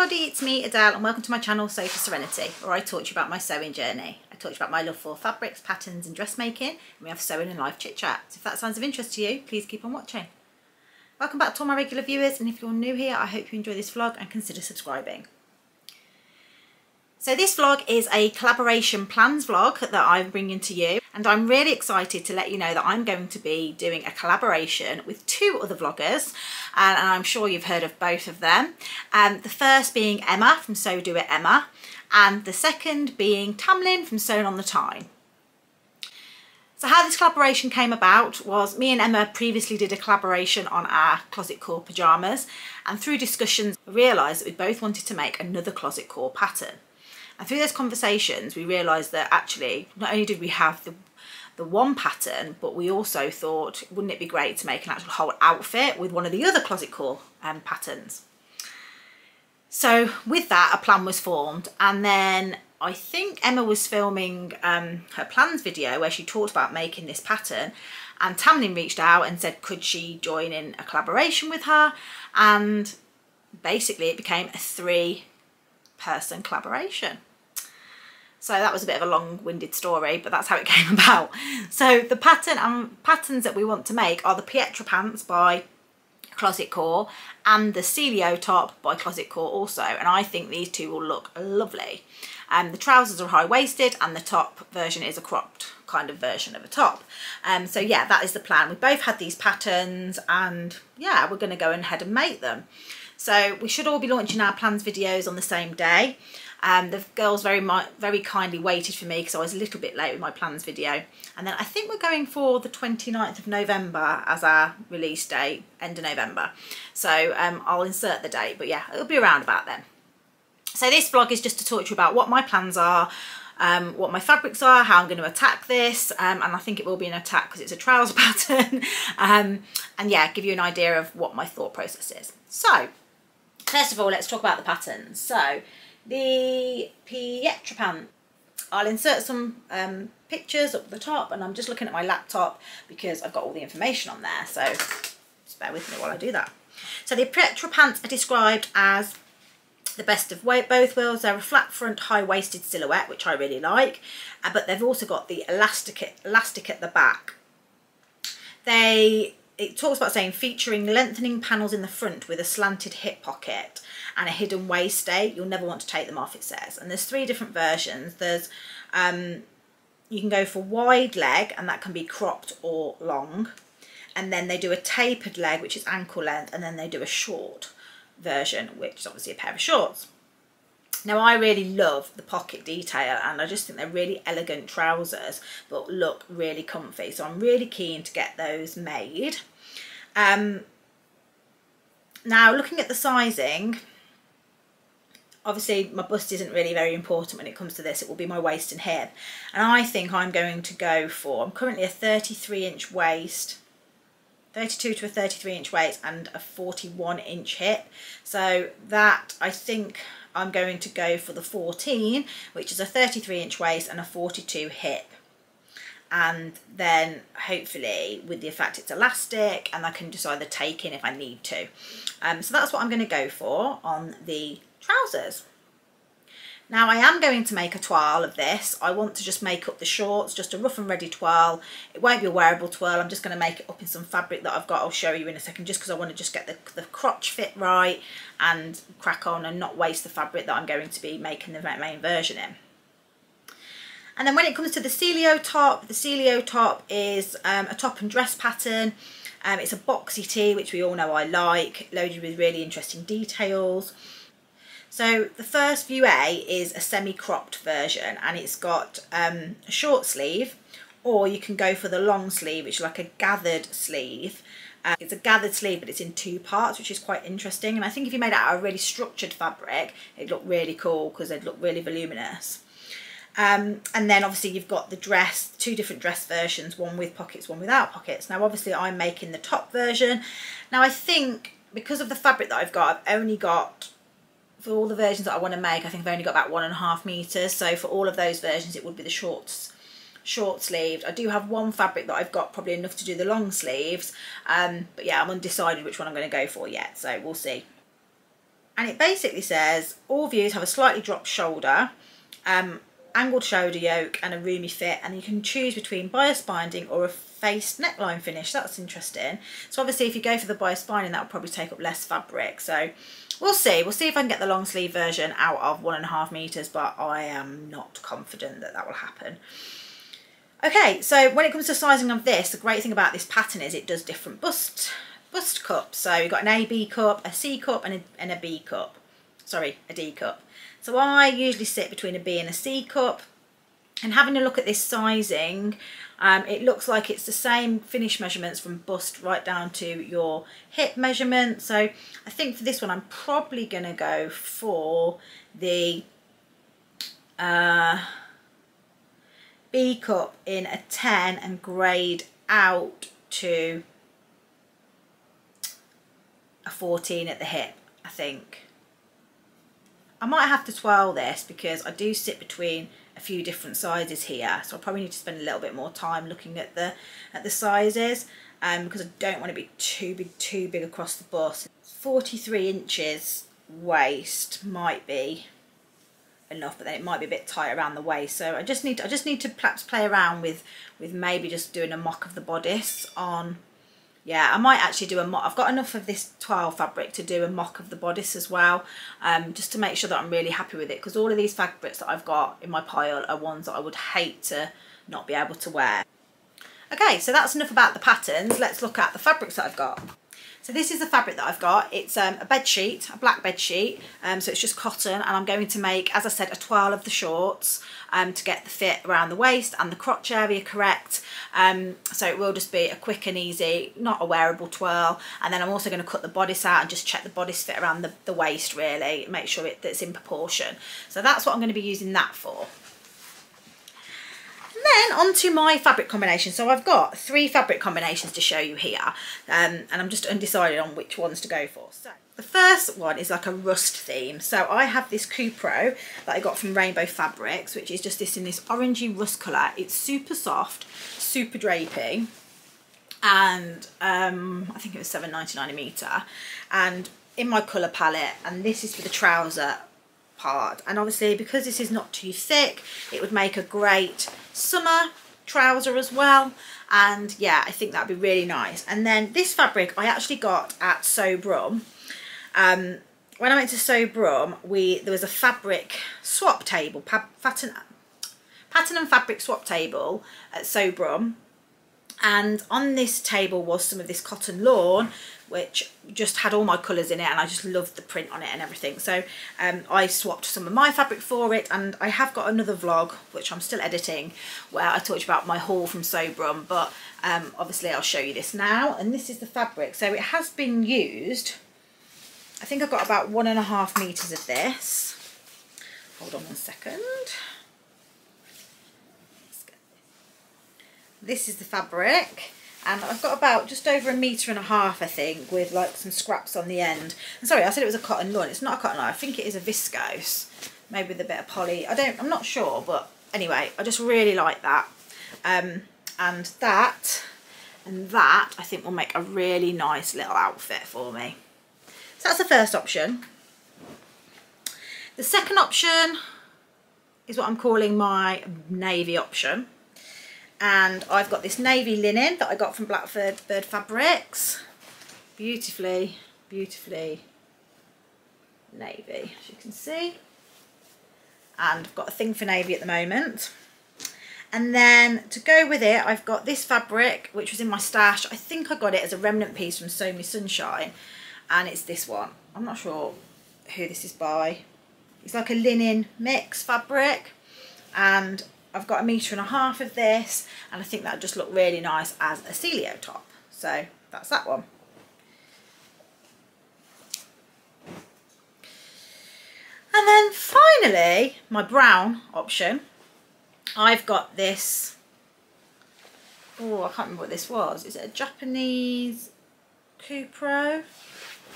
everybody, it's me Adele and welcome to my channel Sew for Serenity, where I talk to you about my sewing journey. I talk to you about my love for fabrics, patterns and dressmaking, and we have sewing and live chit chat. So if that sounds of interest to you, please keep on watching. Welcome back to all my regular viewers, and if you're new here, I hope you enjoy this vlog and consider subscribing. So this vlog is a collaboration plans vlog that I'm bringing to you, and I'm really excited to let you know that I'm going to be doing a collaboration with two other vloggers, and I'm sure you've heard of both of them. The first being Emma from Sew Do It Emma, and the second being Tamlyn from Sewn on the Time. So how this collaboration came about was me and Emma previously did a collaboration on our closet core pyjamas, and through discussions we realised that we both wanted to make another closet core pattern. And through those conversations, we realised that actually, not only did we have the one pattern, but we also thought, wouldn't it be great to make an actual whole outfit with one of the other closet core patterns? So with that, a plan was formed. And then I think Emma was filming her plans video where she talked about making this pattern. And Tamlyn reached out and said, could she join in a collaboration with her? And basically it became a 3-person collaboration. So that was a bit of a long-winded story, but that's how it came about. So the patterns that we want to make are the Pietra pants by Closet Core and the Cielo top by Closet Core also, and I think these two will look lovely. The trousers are high-waisted and the top version is a cropped kind of version of a top. So yeah, that is the plan. We both had these patterns and yeah, we're going to go ahead and make them. So we should all be launching our plans videos on the same day. The girls very kindly waited for me because I was a little bit late with my plans video, and then I think we're going for the 29th of November as our release date, end of November. So I'll insert the date, but yeah, it'll be around about then. So this vlog is just to talk to you about what my plans are, what my fabrics are, how I'm going to attack this, and I think it will be an attack because it's a trouser pattern, and yeah, give you an idea of what my thought process is. So first of all, let's talk about the patterns. So the Pietra pant, I'll insert some pictures up the top, and I'm just looking at my laptop because I've got all the information on there, so just bear with me while I do that. So the Pietra pants are described as the best of both worlds. They're a flat front, high-waisted silhouette, which I really like, but they've also got the elastic at the back. It talks about saying featuring lengthening panels in the front with a slanted hip pocket and a hidden waist state. You'll never want to take them off, it says. And there's 3 different versions. There's you can go for wide leg, and that can be cropped or long. And then they do a tapered leg, which is ankle length, and then they do a short version, which is obviously a pair of shorts. Now I really love the pocket detail, and I just think they're really elegant trousers but look really comfy, so I'm really keen to get those made. Now looking at the sizing, obviously my bust isn't really very important when it comes to this. It will be my waist and hip, and I think I'm going to go for, I'm currently a 33-inch waist, 32 to a 33-inch waist and a 41-inch hip, so that I think I'm going to go for the 14, which is a 33-inch waist and a 42 hip, and then hopefully with the fact it's elastic, and I can just either take in if I need to. So that's what I'm going to go for on the trousers. Now I am going to make a toile of this. I want to just make up the shorts, just a rough and ready toile. It won't be a wearable toile. I'm just going to make it up in some fabric that I've got. I'll show you in a second, just because I want to just get the crotch fit right and crack on and not waste the fabric that I'm going to be making the main version in. And then when it comes to the Cielo top is a top and dress pattern. It's a boxy tee, which we all know I like, loaded with really interesting details. So the first view A is a semi-cropped version, and it's got a short sleeve, or you can go for the long sleeve, which is like a gathered sleeve. It's a gathered sleeve, but it's in 2 parts, which is quite interesting. And I think if you made it out of a really structured fabric, it'd look really cool because they'd look really voluminous. And then obviously you've got the dress, 2 different dress versions, one with pockets, one without pockets. Now obviously I'm making the top version. Now I think because of the fabric that I've got, I've only got, for all the versions that I want to make, I think I've only got about 1.5 meters. So for all of those versions, it would be the short sleeved. I do have one fabric that I've got probably enough to do the long sleeves. But yeah, I'm undecided which one I'm going to go for yet. So we'll see. And it basically says all views have a slightly dropped shoulder, angled shoulder yoke and a roomy fit, and you can choose between bias binding or a faced neckline finish. That's interesting. So obviously if you go for the bias binding, that will probably take up less fabric, so we'll see if I can get the long sleeve version out of 1.5 meters, but I am not confident that that will happen. Okay, so when it comes to sizing of this, the great thing about this pattern is it does different bust cups. So you've got an AB cup, a C cup and a B cup, sorry, a D cup. So I usually sit between a B and a C cup, and having a look at this sizing, it looks like it's the same finish measurements from bust right down to your hip measurement. So I think for this one I'm probably going to go for the B cup in a 10 and grade out to a 14 at the hip. I think I might have to twirl this because I do sit between a few different sizes here, so I probably need to spend a little bit more time looking at the sizes, because I don't want to be too big across the bust. 43 inches waist might be enough, but then it might be a bit tight around the waist, so I just need to perhaps play around with maybe just doing a mock of the bodice on. Yeah, I might actually do a mock. I've got enough of this twill fabric to do a mock of the bodice as well, just to make sure that I'm really happy with it, because all of these fabrics that I've got in my pile are ones that I would hate to not be able to wear. Okay, so that's enough about the patterns. Let's look at the fabrics that I've got. So this is the fabric that I've got. It's a bed sheet, a black bed sheet, so it's just cotton, and I'm going to make, as I said, a twirl of the shorts to get the fit around the waist and the crotch area correct. So it will just be a quick and easy, not a wearable twirl. And then I'm also going to cut the bodice out and just check the bodice fit around the waist, really, make sure that it's in proportion. So that's what I'm going to be using that for. Then on to my fabric combination. So I've got 3 fabric combinations to show you here, and I'm just undecided on which ones to go for. So the first one is like a rust theme. So I have this Cupro that I got from Rainbow Fabrics, which is just this in this orangey rust colour. It's super soft, super drapey, and I think it was £7.99 a metre, and in my colour palette, and this is for the trouser part. And obviously because this is not too thick, it would make a great summer trouser as well, and yeah, I think that'd be really nice. And then this fabric I actually got at Sew Brum. When I went to Sew Brum, there was a fabric swap table, pattern and fabric swap table at Sew Brum, and on this table was some of this cotton lawn, which just had all my colours in it, and I just loved the print on it and everything. So I swapped some of my fabric for it, and I have got another vlog, which I'm still editing, where I talked about my haul from Sew Brum, but obviously I'll show you this now. And this is the fabric. So it has been used. I think I've got about 1.5 meters of this. Hold on one second. This is the fabric, and I've got about just over 1.5 meters, I think, with like some scraps on the end. And sorry, I said it was a cotton lawn. It's not a cotton lawn. I think it is a viscose, maybe with a bit of poly. I'm not sure, but anyway, I just really like that. And that I think will make a really nice little outfit for me. So that's the first option. The second option is what I'm calling my navy option. And I've got this navy linen that I got from Blackbird Fabrics. Beautifully navy, as you can see. And I've got a thing for navy at the moment. And then to go with it, I've got this fabric, which was in my stash. I think I got it as a remnant piece from Sew Me Sunshine. And it's this one. I'm not sure who this is by. It's like a linen mix fabric. And I've got 1.5 meters of this, and I think that would just look really nice as a Cielo top. So that's that one. And then finally, my brown option. I've got this, oh, I can't remember what this was. Is it a Japanese Cupro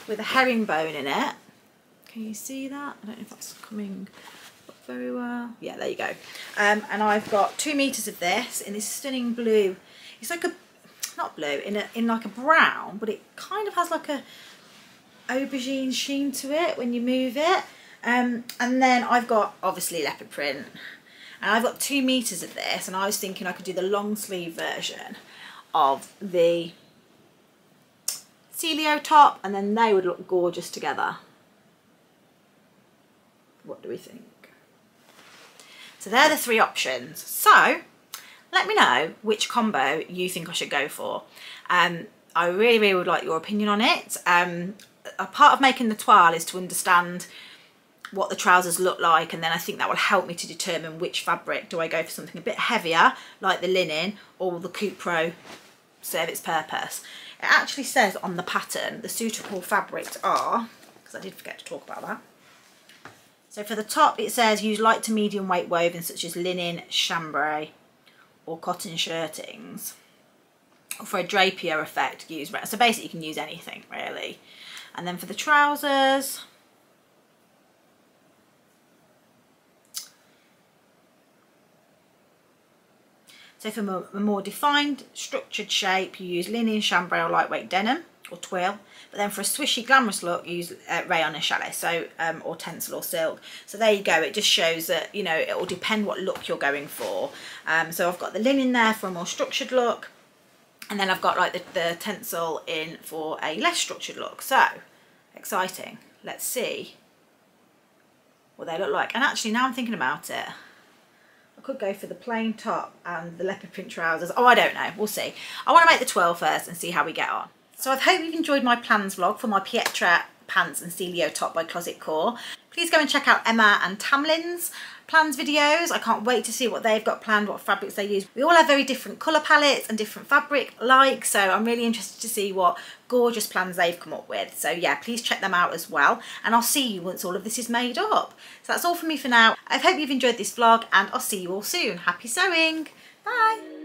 with a herringbone in it? Can you see that? I don't know if that's coming very well. Yeah, there you go. And I've got 2 meters of this in this stunning blue. It's like a, not blue, in like a brown, but it kind of has like a aubergine sheen to it when you move it. And then I've got obviously leopard print, and I've got 2 meters of this, and I was thinking I could do the long sleeve version of the Cielo top, and then they would look gorgeous together. What do we think? So they're the 3 options. So let me know which combo you think I should go for. I really would like your opinion on it. A part of making the toile is to understand what the trousers look like, and then I think that will help me to determine which fabric. Do I go for something a bit heavier like the linen, or will the Coupe Pro serve its purpose? It actually says on the pattern the suitable fabrics are, because I did forget to talk about that. So for the top it says use light to medium weight woven such as linen, chambray or cotton shirtings. Or for a drapier effect use, so basically you can use anything really. And then for the trousers, so for a more defined, structured shape, you use linen, chambray or lightweight denim or twill. But then for a swishy, glamorous look, use rayon and chalet, so or tencel or silk. So there you go. It just shows that, you know, it will depend what look you're going for. So I've got the linen there for a more structured look, and then I've got like the tencel in for a less structured look. So exciting. Let's see what they look like. And actually, now I'm thinking about it, could go for the plain top and the leopard print trousers. Oh, I don't know, we'll see. I want to make the twirl first and see how we get on. So I hope you've enjoyed my plans vlog for my Pietra pants and Cielo top by Closet Core. Please go and check out Emma and Tamlyn's plans videos. I can't wait to see what they've got planned, what fabrics they use. We all have very different colour palettes and different fabric likes, so I'm really interested to see what gorgeous plans they've come up with. So yeah, please check them out as well, and I'll see you once all of this is made up. So that's all from me for now. I hope you've enjoyed this vlog, and I'll see you all soon. Happy sewing! Bye!